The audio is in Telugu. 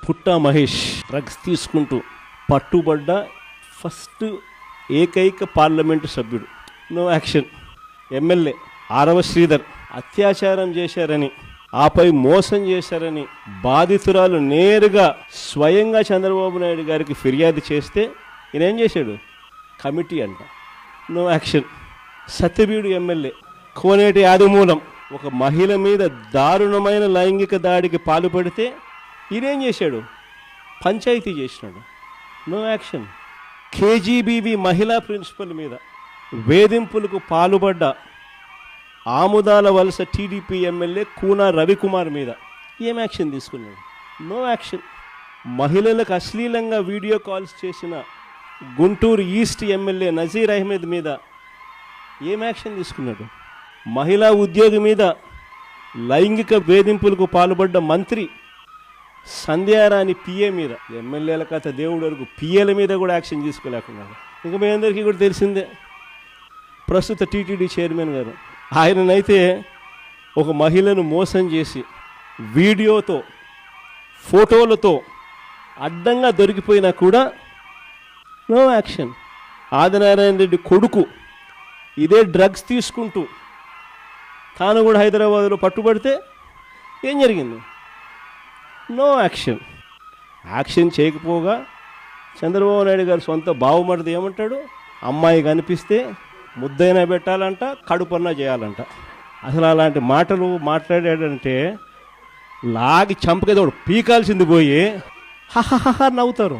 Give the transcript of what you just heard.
పుట్టా మహేష్ డ్రగ్స్ తీసుకుంటూ పట్టుబడ్డ ఫస్ట్ ఏకైక పార్లమెంటు సభ్యుడు. No action. MLA Arava Sridhar అత్యాచారం చేశారని, ఆపై మోసం చేశారని బాధితురాలు నేరుగా స్వయంగా చంద్రబాబు నాయుడు గారికి ఫిర్యాదు చేస్తే ఈయన ఏం చేశాడు? కమిటీ అంట. No action. Satyavedu MLA Koneti Adimulam ఒక మహిళ మీద దారుణమైన లైంగిక దాడికి పాల్పడితే ఈయనేం చేశాడు? పంచాయతీ చేసినాడు. No action. కేజీబీవీ మహిళా ప్రిన్సిపల్ మీద వేధింపులకు పాల్పడ్డ ఆముదాల వలస టీడీపీ ఎమ్మెల్యే కూనా రవికుమార్ మీద ఏం యాక్షన్ తీసుకున్నాడు? No action. మహిళలకు అశ్లీలంగా వీడియో కాల్స్ చేసిన గుంటూరు ఈస్ట్ ఎమ్మెల్యే నజీర్ అహ్మద్ మీద ఏం యాక్షన్ తీసుకున్నాడు? మహిళా ఉద్యోగి మీద లైంగిక వేధింపులకు పాల్పడ్డ మంత్రి సంధ్యారాణి పిఏ మీద, ఎమ్మెల్యేల కథ దేవుడు వరకు పిఏల మీద కూడా యాక్షన్ తీసుకోలేకున్నాడు. ఇంకా మీ అందరికీ కూడా తెలిసిందే, ప్రస్తుత టీటీడీ చైర్మన్ గారు ఆయననైతే ఒక మహిళను మోసం చేసి వీడియోతో ఫోటోలతో అడ్డంగా దొరికిపోయినా కూడా నో యాక్షన్. ఆదినారాయణ రెడ్డి కొడుకు ఇదే డ్రగ్స్ తీసుకుంటూ తాను కూడా హైదరాబాద్లో పట్టుబడితే ఏం జరిగింది? No action. యాక్షన్ చేయకపోగా చంద్రబాబు నాయుడు గారు సొంత బావమరిది ఏమంటాడు? అమ్మాయి కనిపిస్తే ముద్దైనా పెట్టాలంట, కడుపన్నా చేయాలంట. అసలు అలాంటి మాటలు మాట్లాడాడంటే లాగి చంపకేదో పీకాల్సింది పోయి హహహ నవ్వుతారు.